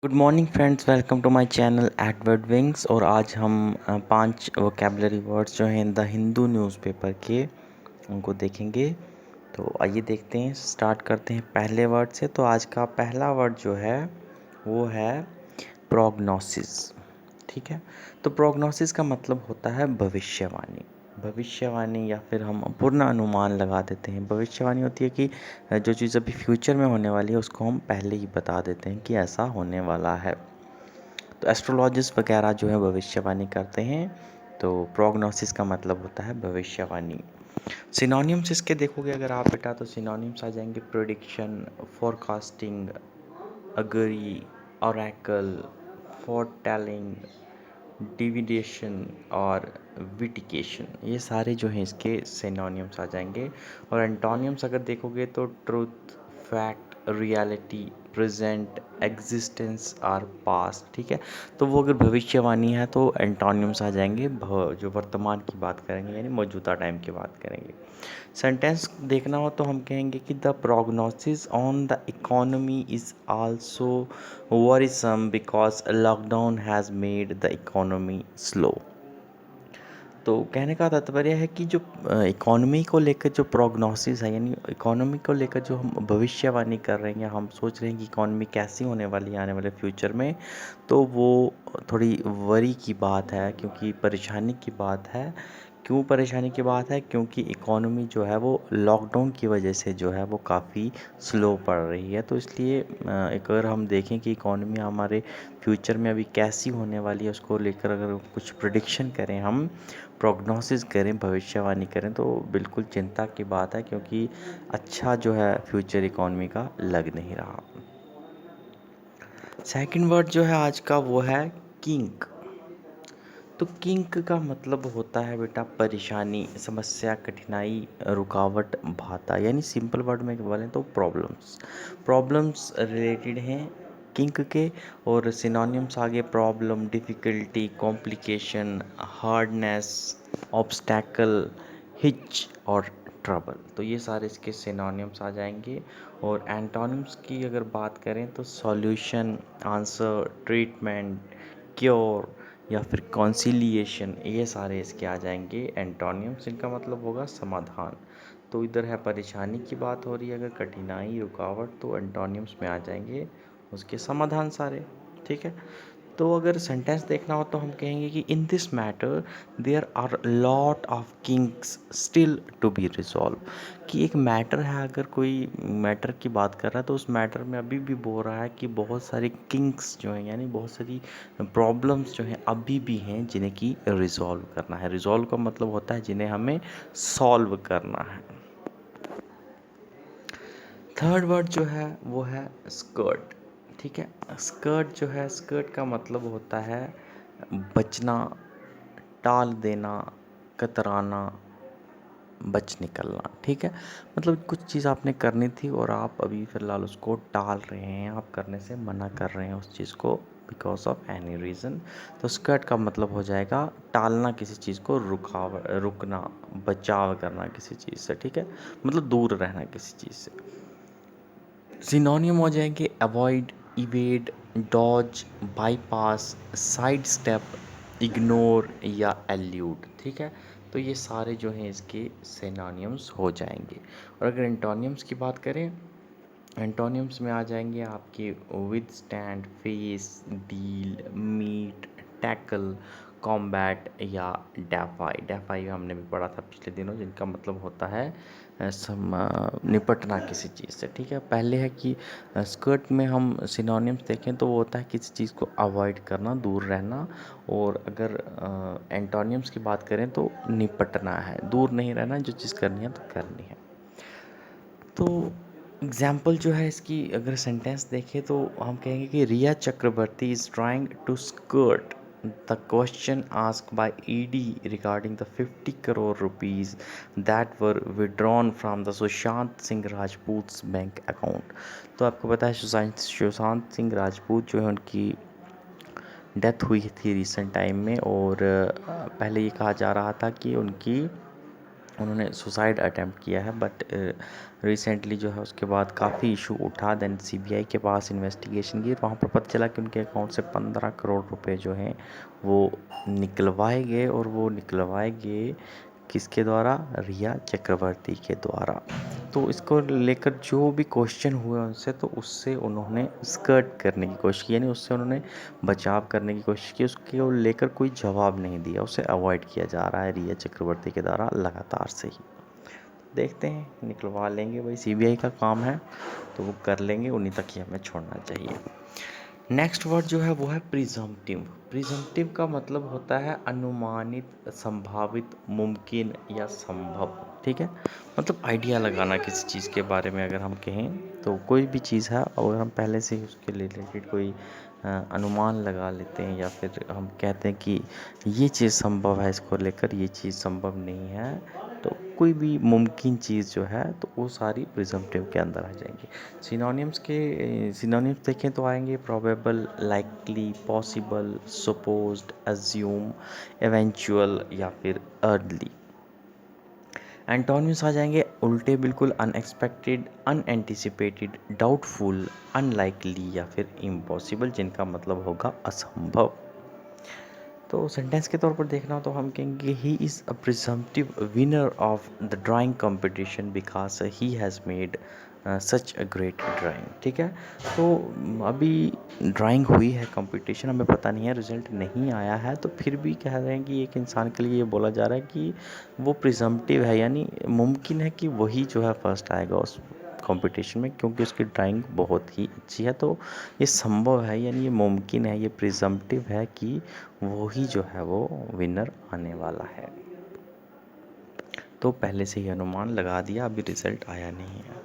Good morning friends, welcome to my channel Edward Wings. और आज हम 5 वोकेबलरी वर्ड्स जो हैं द हिंदू न्यूज़पेपर के उनको देखेंगे। तो आइए देखते हैं, स्टार्ट करते हैं पहले वर्ड से। तो आज का पहला वर्ड जो है वो है प्रोग्नोसिस। ठीक है, तो प्रोग्नोसिस का मतलब होता है भविष्यवाणी। भविष्यवाणी या फिर हम पूर्ण अनुमान लगा देते हैं। भविष्यवाणी होती है कि जो चीज़ अभी फ्यूचर में होने वाली है उसको हम पहले ही बता देते हैं कि ऐसा होने वाला है। तो एस्ट्रोलॉजिस्ट वगैरह जो है भविष्यवाणी करते हैं। तो प्रोग्नोसिस का मतलब होता है भविष्यवाणी। सिनोनिम्स इसके देखोगे अगर आप बेटा, तो सिनोनिम्स आ जाएंगे प्रेडिक्शन, फोरकास्टिंग, अगरी, ऑरेकल, फोरटेलिंग, डिविडेशन और विटिकेशन। ये सारे जो हैं इसके सिनोनिम्स आ जाएंगे। और एंटोनिम्स अगर देखोगे तो truth, fact, reality, present, existence और पास्ट। ठीक है, तो वो अगर भविष्यवाणी है तो एंटोनिम्स आ जाएंगे जो वर्तमान की बात करेंगे, यानी मौजूदा टाइम की बात करेंगे। सेंटेंस देखना हो तो हम कहेंगे कि the prognosis on the economy is also worrisome because lockdown has made the economy slow. तो कहने का तात्पर्य है कि जो इकोनॉमी को लेकर जो प्रोग्नोसिस है, यानी इकोनॉमी को लेकर जो हम भविष्यवाणी कर रहे हैं, हम सोच रहे हैं कि इकोनॉमी कैसी होने वाली है आने वाले फ्यूचर में, तो वो थोड़ी वरी की बात है, क्योंकि परेशानी की बात है। क्यों परेशानी की बात है? क्योंकि इकोनॉमी जो है वो लॉकडाउन की वजह से जो है वो काफ़ी स्लो पड़ रही है। तो इसलिए एक अगर हम देखें कि इकोनॉमी हमारे फ्यूचर में अभी कैसी होने वाली है, उसको लेकर अगर कुछ प्रिडिक्शन करें, हम प्रोग्नोसिस करें, भविष्यवाणी करें, तो बिल्कुल चिंता की बात है, क्योंकि अच्छा जो है फ्यूचर इकोनॉमी का लग नहीं रहा। सेकंड वर्ड जो है आज का वो है किंक। तो किंक का मतलब होता है बेटा परेशानी, समस्या, कठिनाई, रुकावट, बाधा। यानी सिंपल वर्ड में बोलें तो प्रॉब्लम्स। प्रॉब्लम्स रिलेटेड हैं किंक के। और सिनोनिम्स आगे problem, difficulty, complication, hardness, obstacle, hitch और ट्रबल। तो ये सारे इसके सिनोनिम्स आ जाएंगे। और एंटोनिम्स की अगर बात करें तो सॉल्यूशन, आंसर, ट्रीटमेंट, क्योर या फिर कॉन्सिलिएशन, ये सारे इसके आ जाएंगे एंटोनिम्स। इनका मतलब होगा समाधान। तो इधर है परेशानी की बात हो रही है, अगर कठिनाई, रुकावट, तो एंटोनिम्स में आ जाएंगे उसके समाधान सारे। ठीक है, तो अगर सेंटेंस देखना हो तो हम कहेंगे कि in this matter there are lot of kings still to be resolve. कि एक मैटर है, अगर कोई मैटर की बात कर रहा है तो उस मैटर में अभी भी बोल रहा है कि बहुत सारे किंग्स जो हैं, यानी बहुत सारी प्रॉब्लम्स जो हैं अभी भी हैं जिन्हें की रिजॉल्व करना है। रिजॉल्व का मतलब होता है जिन्हें हमें सॉल्व करना है। थर्ड वर्ड जो है वो है स्कर्ट। ठीक है, स्कर्ट जो है, स्कर्ट का मतलब होता है बचना, टाल देना, कतराना, बच निकलना। ठीक है, मतलब कुछ चीज़ आपने करनी थी और आप अभी फ़िलहाल उसको टाल रहे हैं, आप करने से मना कर रहे हैं उस चीज़ को बिकॉज ऑफ एनी रीज़न। तो स्कर्ट का मतलब हो जाएगा टालना किसी चीज़ को, रुकना, बचाव करना किसी चीज़ से। ठीक है, मतलब दूर रहना किसी चीज़ से। सिनोनिम हो जाएंगे avoid, evade, dodge, bypass, side step, ignore या एल्यूड। ठीक है, तो ये सारे जो हैं इसके सिनोनिम्स हो जाएंगे। और अगर एंटोनिम्स की बात करें, एंटोनिम्स में आ जाएंगे आपके withstand, face, deal, meet, tackle, combat या डेफाई। डेफाई हमने भी पढ़ा था पिछले दिनों, जिनका मतलब होता है निपटना किसी चीज़ से। ठीक है, पहले है कि स्कर्ट में हम सिनोनिम्स देखें तो वो होता है किसी चीज़ को अवॉइड करना, दूर रहना। और अगर एंटोनिम्स की बात करें तो निपटना है, दूर नहीं रहना, जो चीज़ करनी है तो करनी है। तो एग्जाम्पल जो है इसकी अगर सेंटेंस देखें तो हम कहेंगे कि Rhea Chakraborty is trying to skirt the question asked by ED regarding the 50 crore rupees that were withdrawn from the Sushant Singh Rajput bank account. तो आपको पता है सुशांत सिंह राजपूत जो है उनकी डेथ हुई थी रिसेंट टाइम में। और पहले ये कहा जा रहा था कि उनकी उन्होंने सुसाइड अटैम्प्ट किया है, बट रिसेंटली जो है उसके बाद काफ़ी इशू उठा। देन सीबीआई के पास इन्वेस्टिगेशन की, वहाँ पर पता चला कि उनके अकाउंट से 15 करोड़ रुपए जो हैं वो निकलवाए गए, और वो निकलवाए गए किसके द्वारा? रिया चक्रवर्ती के द्वारा। तो इसको लेकर जो भी क्वेश्चन हुए उनसे, तो उससे उन्होंने स्कर्ट करने की कोशिश की, यानी उससे उन्होंने बचाव करने की कोशिश की, उसके लेकर कोई जवाब नहीं दिया, उसे अवॉइड किया जा रहा है रिया चक्रवर्ती के द्वारा लगातार से ही। देखते हैं, निकलवा लेंगे भाई, सीबीआई का काम है तो वो कर लेंगे, उन्हीं तक ही हमें छोड़ना चाहिए। नेक्स्ट वर्ड जो है वो है प्रिजम्पटिव। प्रिजम्पटिव का मतलब होता है अनुमानित, संभावित, मुमकिन या संभव। ठीक है, मतलब आइडिया लगाना किसी चीज़ के बारे में। अगर हम कहें तो कोई भी चीज़ है और हम पहले से ही उसके रिलेटेड कोई अनुमान लगा लेते हैं, या फिर हम कहते हैं कि ये चीज़ संभव है, इसको लेकर ये चीज़ संभव नहीं है, तो कोई भी मुमकिन चीज़ जो है तो वो सारी प्रिजम्पटिव के अंदर आ जाएंगी। सिनोनिम्स देखें तो आएंगे probable, likely, possible, supposed, assume, eventual या फिर अर्ली। एंटोनिम्स आ जाएंगे उल्टे बिल्कुल, अनएक्सपेक्टेड, अनएंटिसिपेटेड, डाउटफुल, अनलाइकली या फिर इम्पॉसिबल, जिनका मतलब होगा असंभव। तो सेंटेंस के तौर पर देखना हो तो हम कहेंगे he is a presumptive winner of the drawing competition because he has made such a great drawing. ठीक है, तो अभी ड्राइंग हुई है कंपटीशन, हमें पता नहीं है, रिजल्ट नहीं आया है, तो फिर भी कह रहे हैं कि एक इंसान के लिए ये बोला जा रहा है कि वो प्रिजम्पटिव है, यानी मुमकिन है कि वही जो है फर्स्ट आएगा उस कंपटीशन में, क्योंकि उसकी ड्राइंग बहुत ही अच्छी है। तो ये संभव है, यानी ये मुमकिन है, ये प्रिजम्पटिव है कि वो ही जो है वो विनर आने वाला है। तो पहले से ही अनुमान लगा दिया, अभी रिजल्ट आया नहीं है।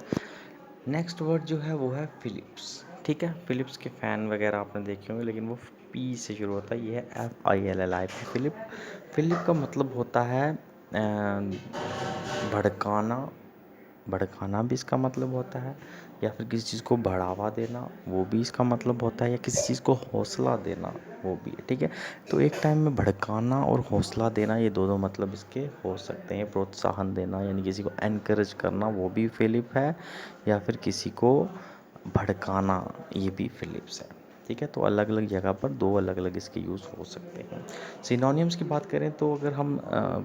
नेक्स्ट वर्ड जो है वो है फिलिप्स। ठीक है, फिलिप्स के फ़ैन वगैरह आपने देखे होंगे, लेकिन वो पी से शुरू होता है, ये है FILLI फिलिप। फिलिप का मतलब होता है भड़काना, भड़काना भी इसका मतलब होता है, या फिर किसी चीज़ को बढ़ावा देना, वो भी इसका मतलब होता है, या किसी चीज़ को हौसला देना, वो भी है। ठीक है, तो एक टाइम में भड़काना और हौसला देना, ये दोनों मतलब इसके हो सकते हैं। प्रोत्साहन देना यानी किसी को एनकरेज करना, वो भी फिलिप है, या फिर किसी को भड़काना, ये भी फिलिप्स है। ठीक है, तो अलग अलग जगह पर दो अलग अलग इसके यूज़ हो सकते हैं। सिनोनिम्स की बात करें तो अगर हम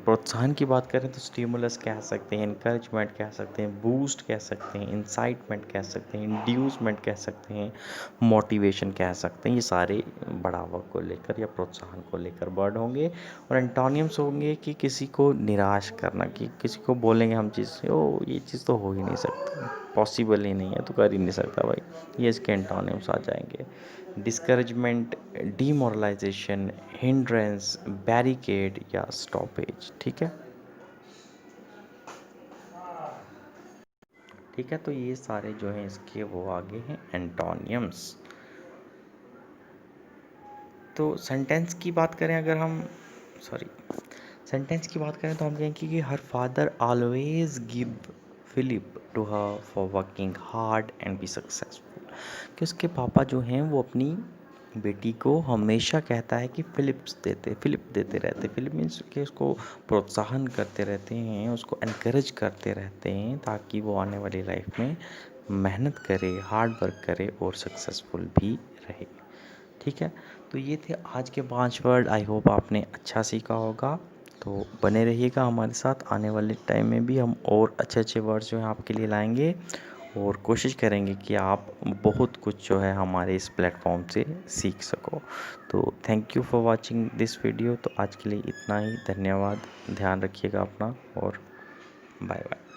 प्रोत्साहन की बात करें तो स्टिमुलस कह सकते हैं, इनकरेजमेंट कह सकते हैं, बूस्ट कह सकते हैं, इंसाइटमेंट कह सकते हैं, इंड्यूसमेंट कह सकते हैं, मोटिवेशन कह सकते हैं। ये सारे बढ़ावा को लेकर या प्रोत्साहन को लेकर वर्ड होंगे। और एंटोनियम्स होंगे कि किसी को निराश करना, कि किसी को बोलेंगे हम चीज़, ओ ये चीज़ तो हो ही नहीं सकता, पॉसिबल ही नहीं है, तो कर ही नहीं सकता भाई, ये इसके एंटोनिम्स आ जाएंगे। डिस्करेजमेंट, डीमोरलाइजेशन, हिंड्रेंस, बैरिकेड या स्टॉपेज। ठीक है, ठीक है, तो ये सारे जो हैं इसके वो आगे हैं एंटोनियम्स। तो सेंटेंस की बात करें अगर हम, सॉरी, सेंटेंस की बात करें तो हम कहेंगे कि her father always give fillip to her for working hard and be successful. कि उसके पापा जो हैं वो अपनी बेटी को हमेशा कहता है कि फिलिप देते रहते। फिलिप मीन्स कि उसको प्रोत्साहन करते रहते हैं, उसको एनकरेज करते रहते हैं, ताकि वो आने वाली लाइफ में मेहनत करे, हार्ड वर्क करे और सक्सेसफुल भी रहे। ठीक है, तो ये थे आज के 5 वर्ड। आई होप आपने अच्छा सीखा होगा। तो बने रहिएगा हमारे साथ, आने वाले टाइम में भी हम और अच्छे अच्छे वर्ड्स जो हैं आपके लिए लाएंगे, और कोशिश करेंगे कि आप बहुत कुछ जो है हमारे इस प्लेटफॉर्म से सीख सको। तो thank you for watching this video. तो आज के लिए इतना ही, धन्यवाद, ध्यान रखिएगा अपना, और बाय बाय।